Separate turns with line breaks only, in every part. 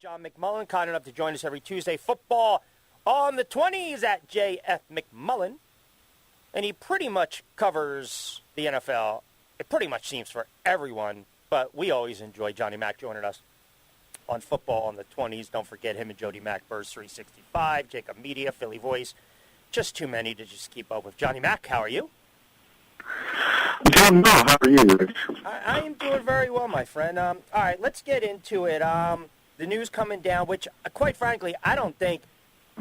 John McMullen, kind enough to join us every Tuesday. Football on the 20s at JF McMullen. And he pretty much covers the NFL. It pretty much seems for everyone, but we always enjoy Johnny Mac joining us on Football on the 20s. Don't forget him and Jody Mac, Burst 365, Jacob Media, Philly Voice. Just too many to just keep up with. Johnny Mac, how are you?
I'm doing well. How are you, Rich?
I am doing very well, my friend. All right, let's get into it. The news coming down, which, quite frankly, I don't think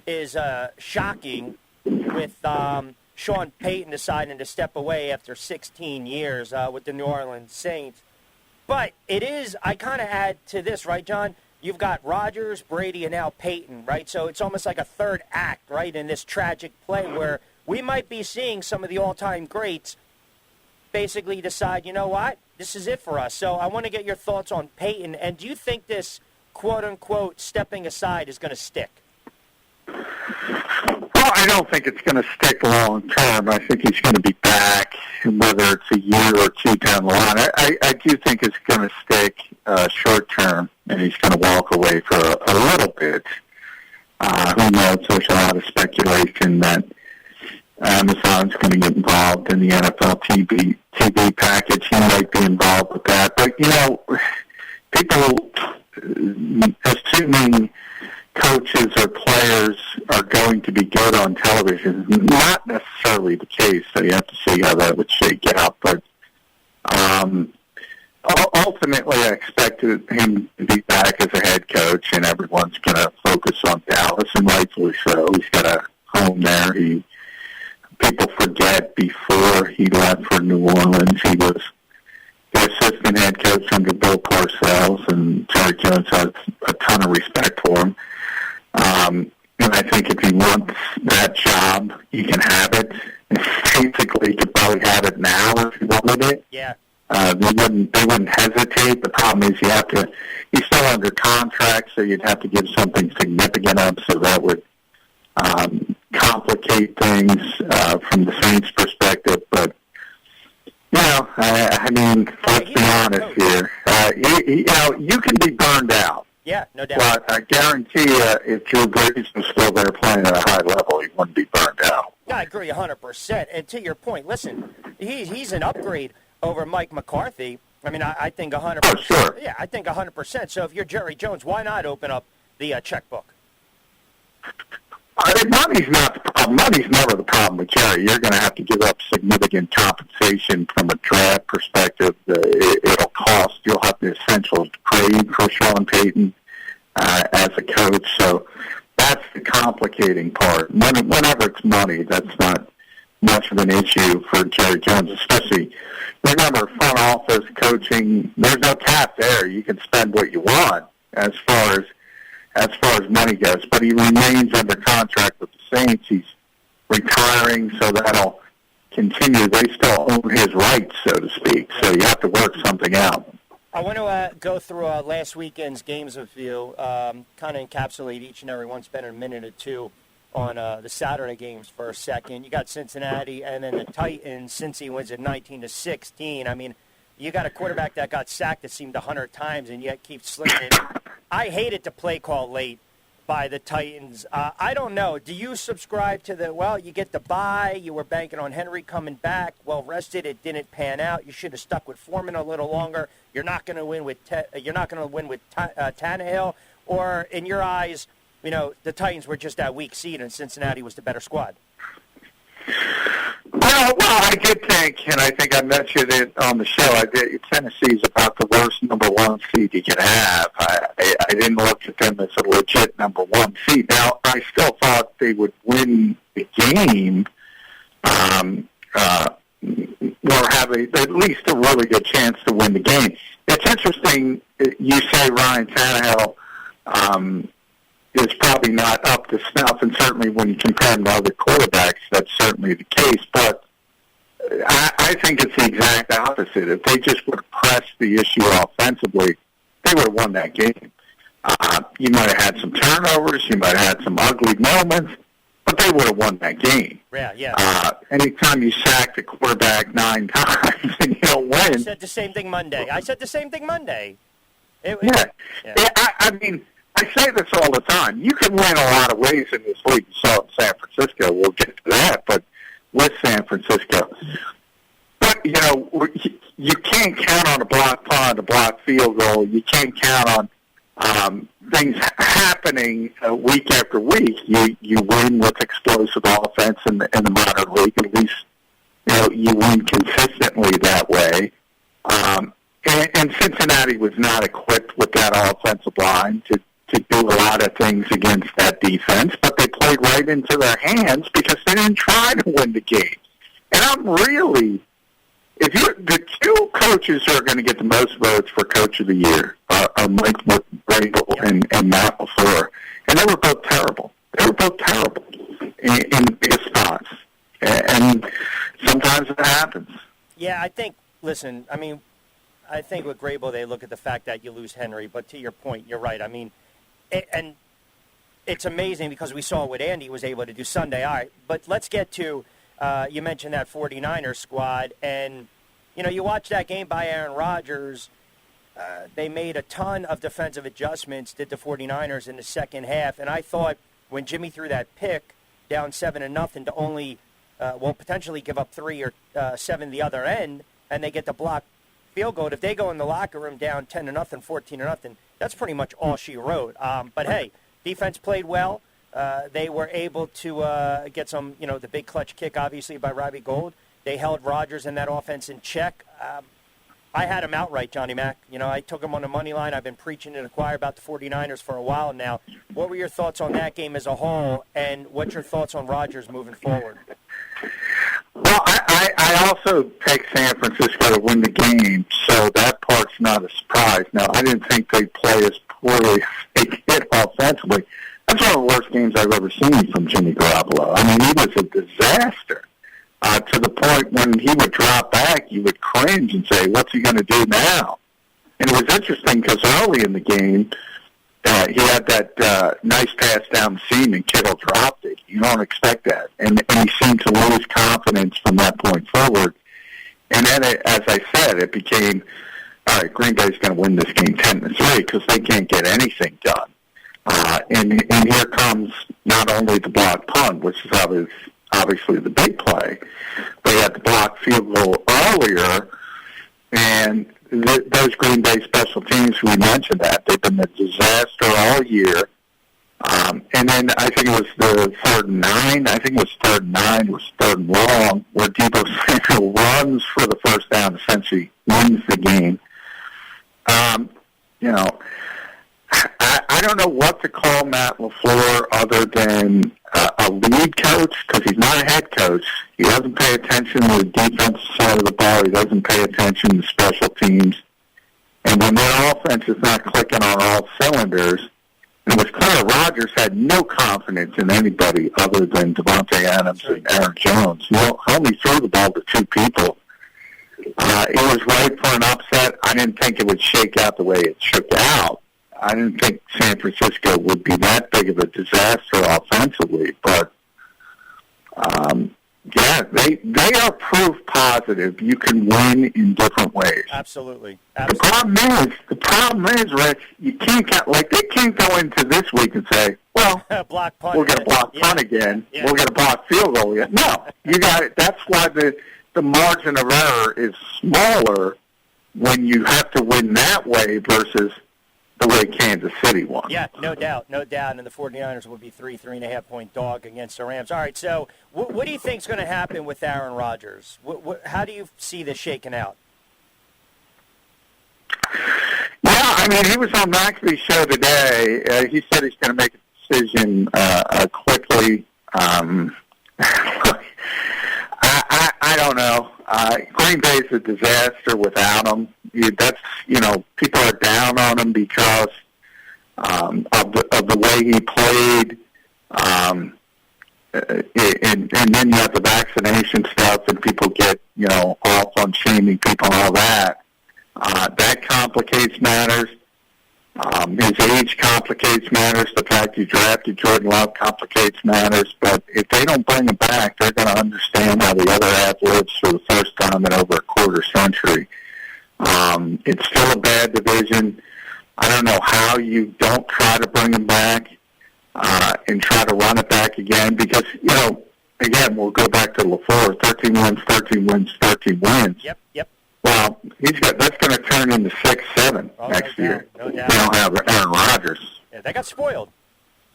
is shocking with Sean Payton deciding to step away after 16 years with the New Orleans Saints. But it is, I kind of add to this, right, John? You've got Rodgers, Brady, and now Payton, right? So it's almost like a third act, right, in this tragic play where we might be seeing some of the all-time greats basically decide, you know what, this is it for us. So I want to get your thoughts on Payton. And do you think this quote-unquote stepping aside is going to stick?
Well, I don't think it's going to stick long term. I think he's going to be back, whether it's a year or two down the line. I do think it's going to stick short term, and he's going to walk away for a little bit. Who knows? There's a lot of speculation that Amazon's going to get involved in the NFL TV package. He might be involved with that. But, you know, people assuming coaches or players are going to be good on television is not necessarily the case, so you have to see how that would shake out. But ultimately, I expected him to be back as a head coach, and everyone's going to focus on Dallas, and rightfully so. He's got a home there. People forget before he left for New Orleans, he was the assistant head coach under Bill Parcells, and Jerry Jones has a ton of respect for him. And I think if he wants that job, he can have it. Basically, he could probably have it now if he wanted it.
Yeah.
They wouldn't hesitate. The problem is he's still under contract, so you'd have to give something significant up, so that would complicate things from the Saints' perspective. But, you know, I mean, let's be honest here. You can be burned out.
Yeah, no doubt.
But I guarantee you, if Drew Brees was still there playing at a high level, he wouldn't be burned out.
I agree 100%. And to your point, listen, he's an upgrade over Mike McCarthy. I mean, I think 100%.
Oh, sure.
Yeah, I think 100%. So if you're Jerry Jones, why not open up the checkbook?
Money's not the problem. Money's never the problem with Jerry. You're going to have to give up significant compensation from a draft perspective. It'll cost. You'll have to essentially trade for Sean Payton as a coach. So that's the complicating part. Whenever it's money, that's not much of an issue for Jerry Jones, especially, remember, front office coaching, there's no cap there. You can spend what you want as far as money goes, but he remains under contract with the Saints. He's retiring, so that'll continue. They still own his rights, so to speak, so you have to work something out.
I want to go through last weekend's games with you, kind of encapsulate each and every one, spend a minute or two on the Saturday games for a second. You got Cincinnati and then the Titans. Cincy wins at 19-16. I mean, you got a quarterback that got sacked, it seemed 100 times, and yet keeps slipping. I hated the play call late by the Titans. I don't know. Do you subscribe to you get the bye, you were banking on Henry coming back, well rested, it didn't pan out. You should have stuck with Foreman a little longer. You're not going to win with Tannehill, or in your eyes, you know, the Titans were just that weak seed and Cincinnati was the better squad.
Well, I did think, and I think I mentioned it on the show, Tennessee's about the worst number one seed you can have. I didn't look at them as a legit number one seed. Now, I still thought they would win the game or have at least a really good chance to win the game. It's interesting, you say Ryan Tannehill is probably not up to snuff, and certainly when you compare him to other quarterbacks, that's certainly the case. But I think it's the exact opposite. If they just would have pressed the issue offensively, they would have won that game. You might have had some turnovers, you might have had some ugly moments, but they would have won that game.
Yeah.
Anytime you sack the quarterback 9 times and you don't win.
I said the same thing Monday.
I mean, I say this all the time. You can win a lot of ways in this league. You saw it in San Francisco. We'll get to that, but with San Francisco. But, you can't count on a block punt, a block field goal. You can't count on things happening week after week. You win with explosive offense in the modern league. At least, you win consistently that way. And Cincinnati was not equipped with that offensive line to do a lot of things against that defense, but they played right into their hands because they didn't try to win the game. And if you're the two coaches who are going to get the most votes for Coach of the Year are Mike Vrabel and Matt LaFleur, and they were both terrible. They were both terrible in big spots, and sometimes it happens.
Yeah, I think with Vrabel, they look at the fact that you lose Henry, but to your point, you're right. And it's amazing because we saw what Andy was able to do Sunday. All right, but let's get to, you mentioned that 49ers squad, and, you watch that game by Aaron Rodgers. They made a ton of defensive adjustments, did the 49ers in the second half, and I thought when Jimmy threw that pick down 7-0 to only, potentially give up 3 or 7 the other end, and they get the block field goal. If they go in the locker room down 10-0, 14-0, that's pretty much all she wrote. But hey, defense played well. They were able to get some, the big clutch kick, obviously, by Robbie Gould. They held Rodgers in that offense in check. I had him outright, Johnny Mac. I took him on the money line. I've been preaching to the choir about the 49ers for a while now. What were your thoughts on that game as a whole, and what's your thoughts on Rodgers moving forward?
Well, I also picked San Francisco to win the game, so that part's not a surprise. Now, I didn't think they'd play as poorly as they did offensively. That's one of the worst games I've ever seen from Jimmy Garoppolo. He was a disaster to the point when he would drop back, you would cringe and say, what's he going to do now? And it was interesting because early in the game, he had that nice pass down the seam, and Kittle dropped it. You don't expect that. And he seemed to lose confidence from that point forward. And then, as I said, it became, all right, Green Bay's going to win this game 10-3 because they can't get anything done. And here comes not only the block punt, which is obviously the big play, but he had the block field goal earlier, and those Green Bay special teams, we mentioned that. They've been a disaster all year. And then I think it was the 3rd and 9. I think it was 3rd and 9. It was 3rd and long, where Deebo Samuel runs for the first down, essentially wins the game. I don't know what to call Matt LaFleur other than a lead coach, because he's not a head coach. He doesn't pay attention to the defensive side of the ball. He doesn't pay attention to special teams. And when their offense is not clicking on all cylinders, it was clear Rodgers had no confidence in anybody other than Devontae Adams and Aaron Jones. He only threw the ball to 2 people. It was ripe for an upset. I didn't think it would shake out the way it shook out. I didn't think San Francisco would be that big of a disaster offensively, but they are proof positive you can win in different ways.
Absolutely.
The problem is, Rich, you can't they can't go into this week and say, well,
block punt,
we'll get a block punt again. Yeah. We'll get a block field goal again. No, you got it. That's why the margin of error is smaller when you have to win that way versus the way Kansas City won.
Yeah, no doubt. And the 49ers will be 3.5-point dog against the Rams. All right, so what do you think is going to happen with Aaron Rodgers? How do you see this shaking out?
Yeah, he was on Maxey's show today. He said he's going to make a decision quickly. I don't know. Green Bay's a disaster without him. People are down on him because of the way he played. And then you have the vaccination stuff, and people get off on shaming people and all that. That complicates matters. His age complicates matters. The fact you drafted Jordan Love complicates matters. But if they don't bring him back, they're going to understand how the other half lives for the first time in over a quarter century. It's still a bad division. I don't know how you don't try to bring him back and try to run it back again because, again, we'll go back to LaFleur, 13 wins, 13 wins, 13 wins.
Yep.
Well, that's going to turn into 6-7 next year.
No doubt.
We don't have Aaron Rodgers.
Yeah, they got spoiled.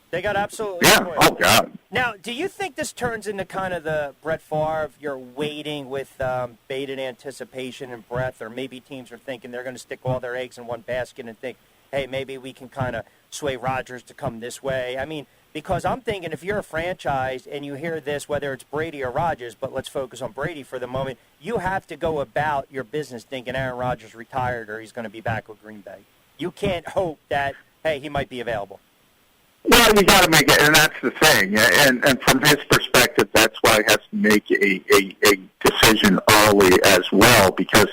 They got absolutely spoiled.
Oh, God.
Now, do you think this turns into kind of the Brett Favre, you're waiting with bated anticipation and breath, or maybe teams are thinking they're going to stick all their eggs in one basket and think, hey, maybe we can kind of sway Rodgers to come this way? I mean, because I'm thinking if you're a franchise and you hear this, whether it's Brady or Rodgers, but let's focus on Brady for the moment, you have to go about your business thinking Aaron Rodgers retired or he's going to be back with Green Bay. You can't hope that, hey, he might be available.
Well, you got to make it, and that's the thing. And from his perspective, that's why he has to make a decision early as well, because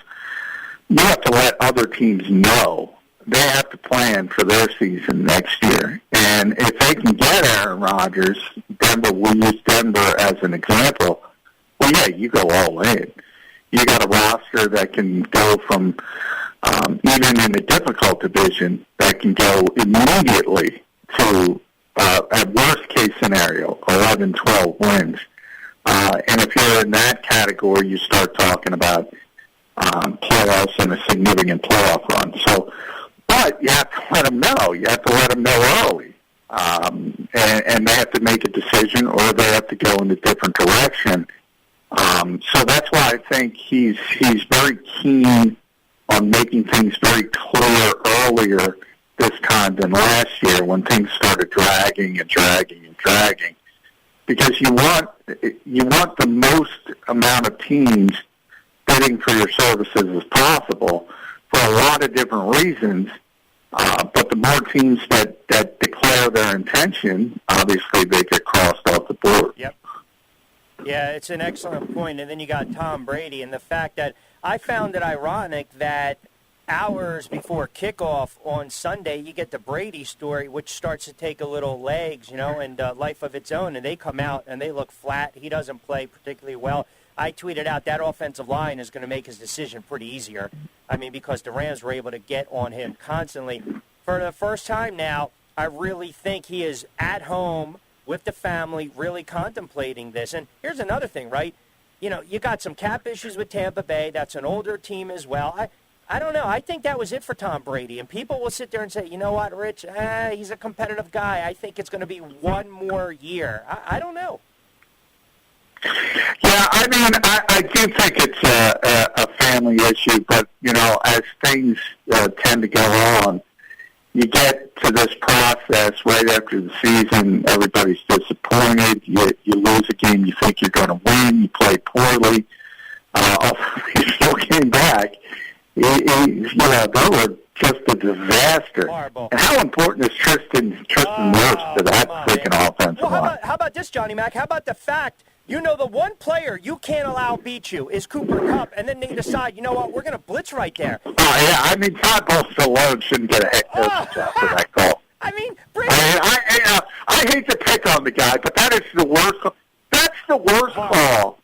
you have to let other teams know they have to plan for their season next year. And if they can get Aaron Rodgers, Denver, we'll use Denver as an example, well, yeah, you go all in. You got a roster that can go from, even in a difficult division, that can go immediately to, at worst case scenario, 11, 12 wins. And if you're in that category, you start talking about playoffs and a significant playoff run. So, but you have to let them know. You have to let them know early. And they have to make a decision or they have to go in a different direction. So that's why I think he's very keen on making things very clear earlier this time than last year when things started dragging. Because you want the most amount of teams bidding for your services as possible for a lot of different reasons. But the more teams that declare their intention, obviously they get crossed off the board.
Yep. Yeah, it's an excellent point. And then you got Tom Brady and the fact that I found it ironic that hours before kickoff on Sunday, you get the Brady story, which starts to take a little legs, and life of its own. And they come out and they look flat. He doesn't play particularly well. I tweeted out that offensive line is going to make his decision pretty easier. I mean, because the Rams were able to get on him constantly. For the first time now, I really think he is at home with the family, really contemplating this. And here's another thing, right? You got some cap issues with Tampa Bay. That's an older team as well. I don't know. I think that was it for Tom Brady. And people will sit there and say, you know what, Rich, he's a competitive guy. I think it's going to be one more year. I don't know.
Yeah, I mean, I do think it's a family issue, but, as things tend to go on, you get to this process right after the season, everybody's disappointed, you lose a game you think you're going to win, you play poorly, he still came back. They were just a disaster.
Horrible.
And how important is Tristan Wirfs to that freaking offensive line?
How about this, Johnny Mac? How about the fact, the one player you can't allow beat you is Cooper Kupp, and then they decide, you know what, we're going to blitz right there.
Oh, yeah, I mean, Todd Bowles alone shouldn't get a head coach for that call.
I mean,
I hate to pick on the guy, but that is the worst. That's the worst call.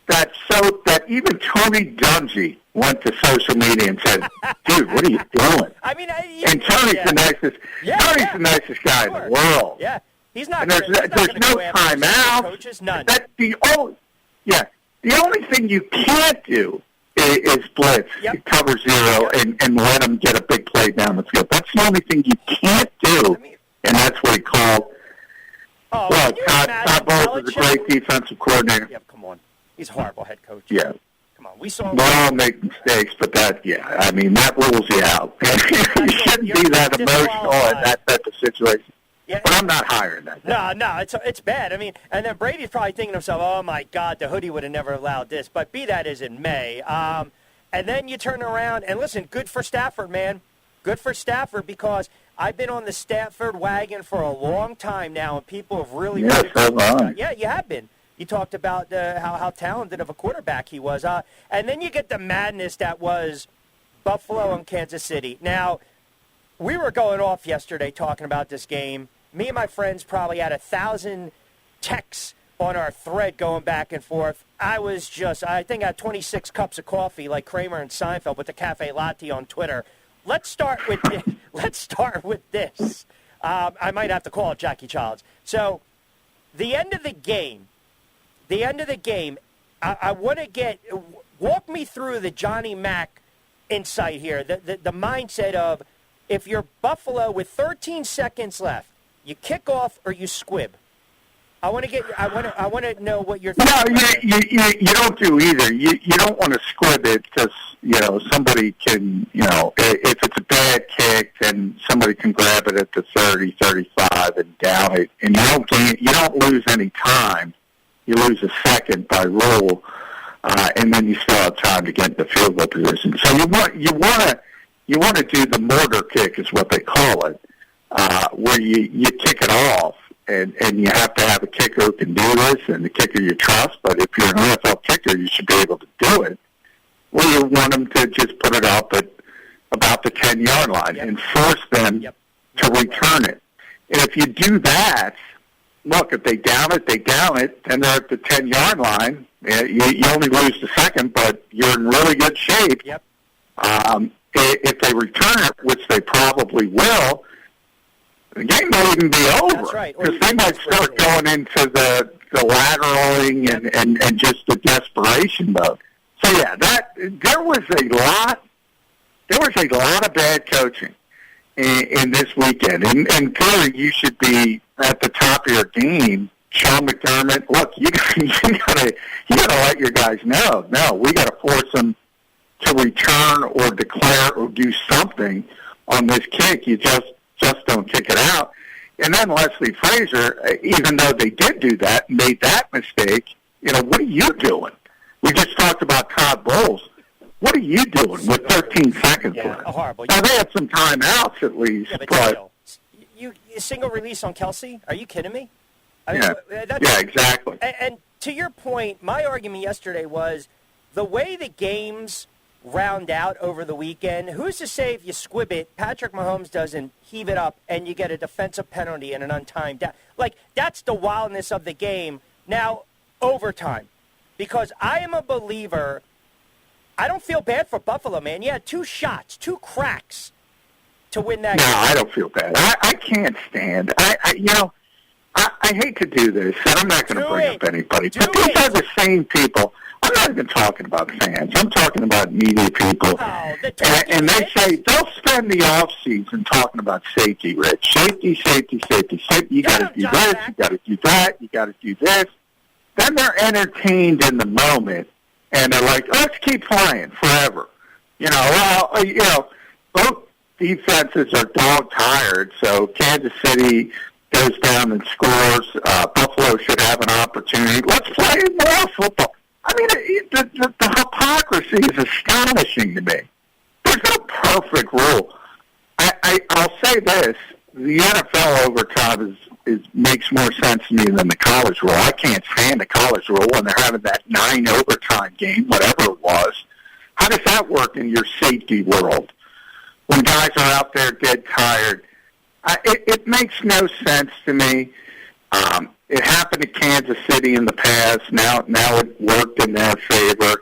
That even Tony Dungy went to social media and said, "Dude, what are you doing?"
I mean,
and Tony's the nicest. Tony's the nicest guy in the world.
Yeah, he's not.
And there's no timeout.
Coaches, none.
That's the only thing you can't do is blitz, cover zero, and let them get a big play down the field. That's the only thing you can't do, and that's what he called.
Oh,
well, Todd Bowles is a great defensive coordinator.
Yeah, come on. He's a horrible head coach.
Yeah.
Come on. We saw.
We all make mistakes, but that rules you out. You shouldn't be that emotional in that type of situation. Yeah. But I'm not hiring that guy.
No, it's bad. I mean, and then Brady's probably thinking to himself, oh, my God, the hoodie would have never allowed this. But be that as in May. And then you turn around, and listen, good for Stafford, man. Good for Stafford because I've been on the Stafford wagon for a long time now, and people have really... Yeah, you have been. You talked about how talented of a quarterback he was. And then you get the madness that was Buffalo and Kansas City. Now, we were going off yesterday talking about this game. Me and my friends probably had 1,000 texts on our thread going back and forth. I think I had 26 cups of coffee like Kramer and Seinfeld with the cafe latte on Twitter let's start with this. I might have to call it Jackie Childs. So, the end of the game. I want to walk me through the Johnny Mac insight here. The mindset of if you're Buffalo with 13 seconds left, you kick off or you squib. I want to know what you're thinking.
No, you don't do either. You don't want to squib it because somebody can if it's a bad kick, then somebody can grab it at the 30, 35 and down it, and you don't lose any time. You lose a second by rule, and then you still have time to get into field goal position. So you want to do the mortar kick is what they call it, where you kick it off. And you have to have a kicker who can do this and the kicker you trust. But if you're an NFL kicker, you should be able to do it. Well, you want them to just put it up at about the 10-yard line and force them to return it. And if you do that, look, if they down it, and they're at the 10-yard line. You only lose the second, but you're in really good shape.
Yep.
If they return it, which they probably will, the game might even be over.
That's right.
Because they might start going into the lateraling and just the desperation mode. So yeah, there was a lot of bad coaching in this weekend. And clearly you should be at the top of your game. Sean McDermott, look, you gotta let your guys know. No, we gotta force them to return or declare or do something on this kick. You just don't kick it out. And then Leslie Frazier, even though they did do that, made that mistake, what are you doing? We just talked about Todd Bowles. What are you doing with 13 seconds left?
Horrible.
Now, they had some timeouts at least.
Yeah, but you single release on Kelsey? Are you kidding me? I mean,
exactly.
And to your point, my argument yesterday was the way the games round out over the weekend, who's to say if you squib it, Patrick Mahomes doesn't heave it up and you get a defensive penalty and an untimed down. Like, that's the wildness of the game. Now, overtime. Because I am a believer, I don't feel bad for Buffalo, man. You had 2 shots, 2 cracks to win that game.
No, I don't feel bad. I can't stand. I hate to do this, and I'm not going to bring up anybody, but these are the same people. I'm not even talking about fans. I'm talking about media people.
Oh,
and they say they'll spend the off-season talking about safety, Rich. Safety. You got to do this, you got to do that, you got to do this. Then they're entertained in the moment, and they're like, let's keep playing forever. Both defenses are dog-tired, so Kansas City goes down and scores. Buffalo should have an opportunity. Let's play more football. I mean, the hypocrisy is astonishing to me. There's no perfect rule. I'll say this. The NFL overtime makes more sense to me than the college rule. I can't stand the college rule when they're having that 9 overtime game, whatever it was. How does that work in your safety world when guys are out there dead tired? It makes no sense to me. It happened to Kansas City in the past. Now it worked in their favor.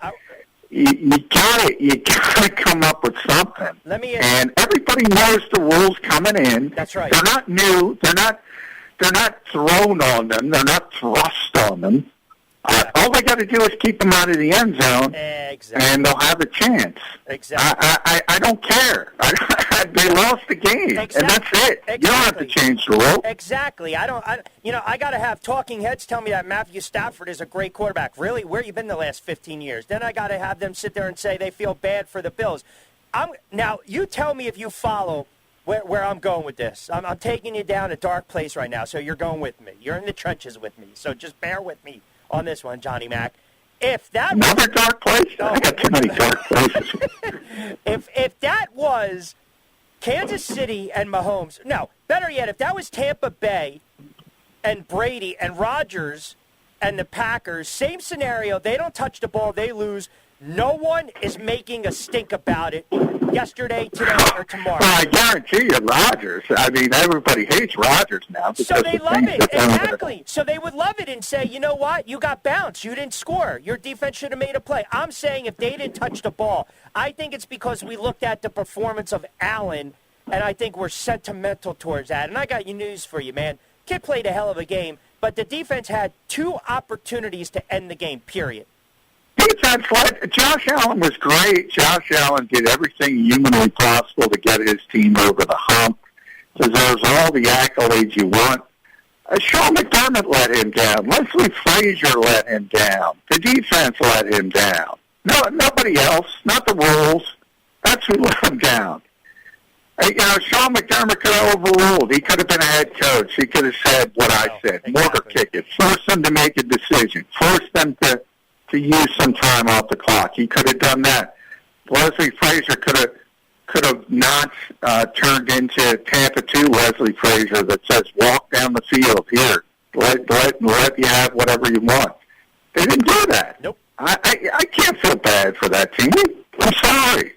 You gotta come up with something. And everybody knows the rules coming in.
That's right.
They're not new. They're not thrown on them. They're not thrust on them. All they got to do is keep them out of the end zone, and they'll have a chance.
Exactly.
I don't care. They lost the game, and that's it. You don't have to change the rule.
Exactly. I got to have talking heads tell me that Matthew Stafford is a great quarterback. Really? Where you been the last 15 years? Then I got to have them sit there and say they feel bad for the Bills. Now, you tell me if you follow where I'm going with this. I'm taking you down a dark place right now, so you're going with me. You're in the trenches with me, so just bear with me on this one, Johnny Mac.
Another dark place? I got too many dark places.
if that was Kansas City and Mahomes, no, better yet, if that was Tampa Bay and Brady and Rodgers and the Packers, same scenario, they don't touch the ball, they lose. No one is making a stink about it. yesterday, today, or tomorrow.
Well, I guarantee you, Rodgers. I mean, everybody hates Rodgers now.
So they love it. Exactly. So they would love it and say, you know what? You got bounced. You didn't score. Your defense should have made a play. I'm saying if they didn't touch the ball, I think it's because we looked at the performance of Allen, and I think we're sentimental towards that. And I got news for you, man. Kid played a hell of a game, but the defense had 2 opportunities to end the game, period.
Defense, Josh Allen was great. Josh Allen did everything humanly possible to get his team over the hump. Deserves all the accolades you want. Sean McDermott let him down. Leslie Frazier let him down. The defense let him down. No, nobody else. Not the rules. That's who let him down. Sean McDermott could have overruled. He could have been a head coach. He could have said what I said.
Exactly.
Mortar kick it. Force them to make a decision. Force them to use some time off the clock. He could have done that. Leslie Frazier could have not turned into Tampa 2 Leslie Frazier that says, walk down the field here. Let you have whatever you want. They didn't do that.
Nope.
I can't feel bad for that team. I'm sorry.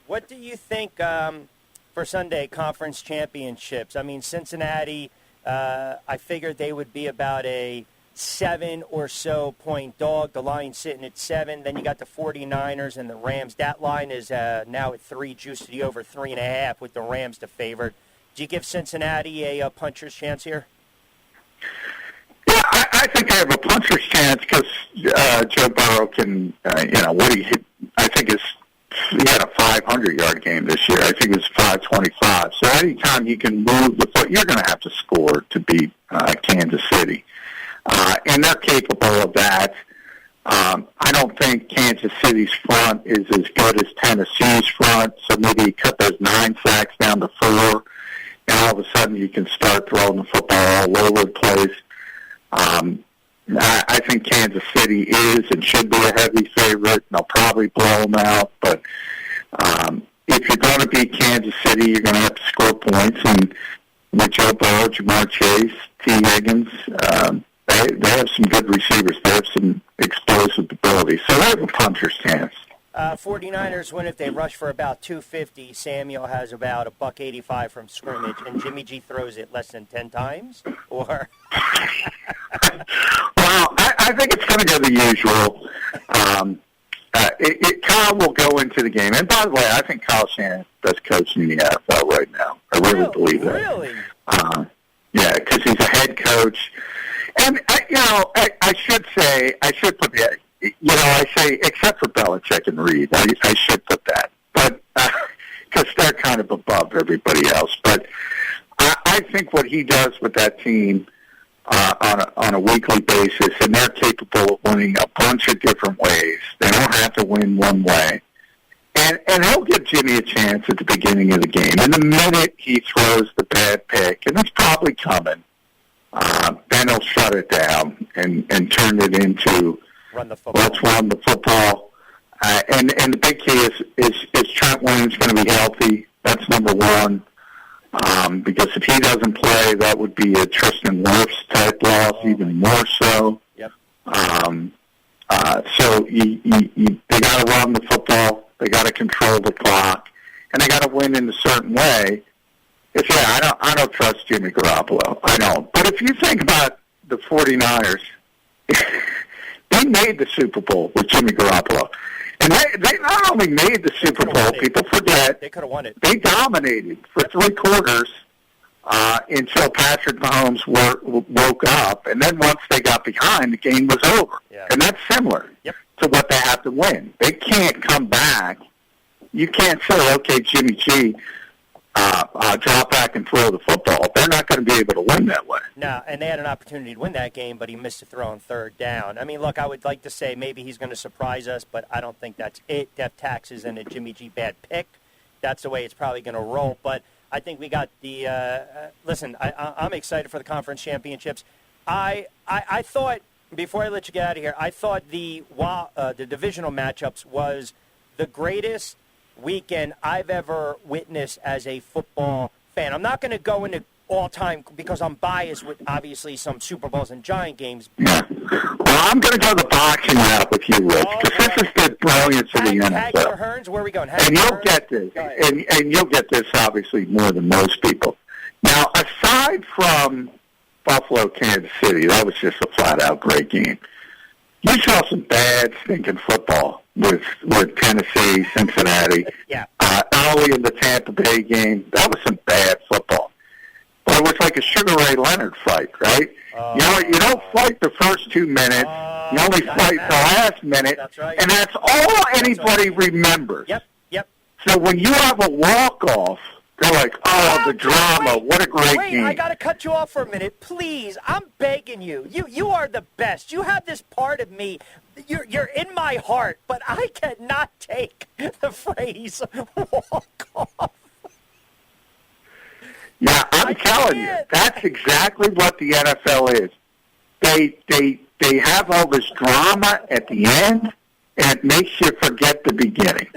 What do you think for Sunday conference championships? I mean, Cincinnati, I figured they would be about a 7 or so point dog. The line's sitting at 7. Then you got the 49ers and the Rams. That line is now at 3, juiced to the over 3.5 with the Rams the favorite. Do you give Cincinnati a puncher's chance here?
Yeah, I think I have a puncher's chance because Joe Burrow can, what he hit, I think he had a 500-yard game this year. I think it was 525. So anytime you can move the foot, you're going to have to score to beat Kansas City. And they're capable of that. I don't think Kansas City's front is as good as Tennessee's front, so maybe you cut those 9 sacks down to 4, and all of a sudden you can start throwing the football all over the place. I think Kansas City is and should be a heavy favorite, and they'll probably blow them out. But if you're going to beat Kansas City, you're going to have to score points. And with Joe Burrow, Jamar Chase, T. Higgins, they have some good receivers. They have some explosive ability. So they have a puncher's chance.
49ers win if they rush for about 250. Samuel has about $185 from scrimmage, and Jimmy G throws it less than 10 times? Or
Well, I think it's going to go the usual. Kyle will go into the game. And by the way, I think Kyle Shanahan's the best coach in the NFL right now. I really believe that.
Really?
Yeah, because he's a head coach. And, I should put that, I say, except for Belichick and Reed, I should put that. But, because they're kind of above everybody else. But I think what he does with that team on a weekly basis, and they're capable of winning a bunch of different ways. They don't have to win one way. And he'll give Jimmy a chance at the beginning of the game. And the minute he throws the bad pick, and it's probably coming, then he'll shut it down and turn it into let's run the football. And the big key is Trent Williams going to be healthy? That's number one. Because if he doesn't play, that would be a Tristan Wirfs type loss, even more so.
Yep.
So they got to run the football, they got to control the clock, and they got to win in a certain way. I don't trust Jimmy Garoppolo. I don't. But if you think about the 49ers, they made the Super Bowl with Jimmy Garoppolo. And they not only made the Super Bowl, people forget,
they could have won it.
They dominated for 3 quarters until Patrick Mahomes woke up. And then once they got behind, the game was over.
Yeah.
And that's similar to what they have to win. They can't come back. You can't say, okay, Jimmy G, drop back and throw the football. They're not going to be able to win that way.
No, and they had an opportunity to win that game, but he missed a throw on 3rd down. I mean, look, I would like to say maybe he's going to surprise us, but I don't think that's it. Death taxes and a Jimmy G bad pick. That's the way it's probably going to roll. But I think we got the listen, I'm excited for the conference championships. I thought, before I let you get out of here, I thought the divisional matchups was the greatest weekend I've ever witnessed as a football fan. I'm not going to go into all time because I'm biased with obviously some Super Bowls and Giant games.
Well, I'm going to go the boxing route with you, Rich, because this is the brilliance of the NFL.
Hearns, where are we going?
And you'll get this, and you'll get this obviously more than most people. Now, aside from Buffalo, Kansas City, that was just a flat-out great game. You saw some bad, stinking football with Tennessee, Cincinnati.
Yeah.
Early in the Tampa Bay game, that was some bad football. But it was like a Sugar Ray Leonard fight, right? You don't fight the first 2 minutes. You only fight the last minute.
That's right.
And that's all anybody remembers.
Yep.
So when you have a walk-off, they're like, the drama, what a great game.
I got to cut you off for a minute. Please, I'm begging you. You are the best. You have this part of me. You're in my heart, but I cannot take the phrase walk off.
Yeah, I'm telling you, that's exactly what the NFL is. They have all this drama at the end, and it makes you forget the beginning.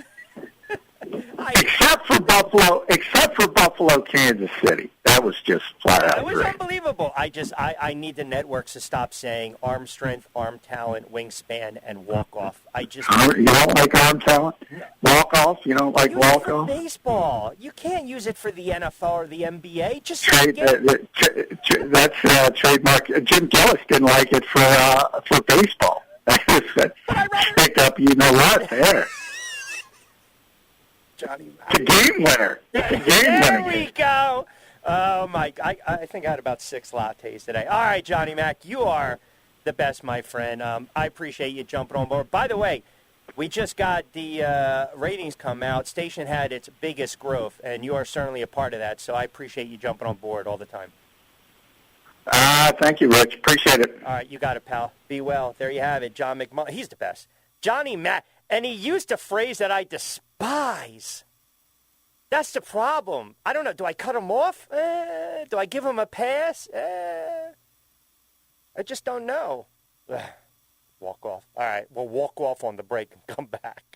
Except for Buffalo, Kansas City. That was just flat out
great. It was
great.
Unbelievable. I need the networks to stop saying arm strength, arm talent, wingspan, and walk off. You
don't like arm talent? Walk off? You don't like walk off?
Baseball. You can't use it for the NFL or the NBA. Just
that's trademark. Jim Gillis didn't like it for baseball. Picked up, you know what? There.
Johnny,
it's a game winner.
There we go. Oh, my. I think I had about 6 lattes today. All right, Johnny Mac, you are the best, my friend. I appreciate you jumping on board. By the way, we just got the ratings come out. Station had its biggest growth, and you are certainly a part of that, so I appreciate you jumping on board all the time.
Thank you, Rich. Appreciate it.
All right, you got it, pal. Be well. There you have it. John McMullen. He's the best. Johnny Mac. And he used a phrase that I despise. That's the problem. I don't know. Do I cut him off? Do I give him a pass? I just don't know. Walk off. All right, we'll walk off on the break and come back.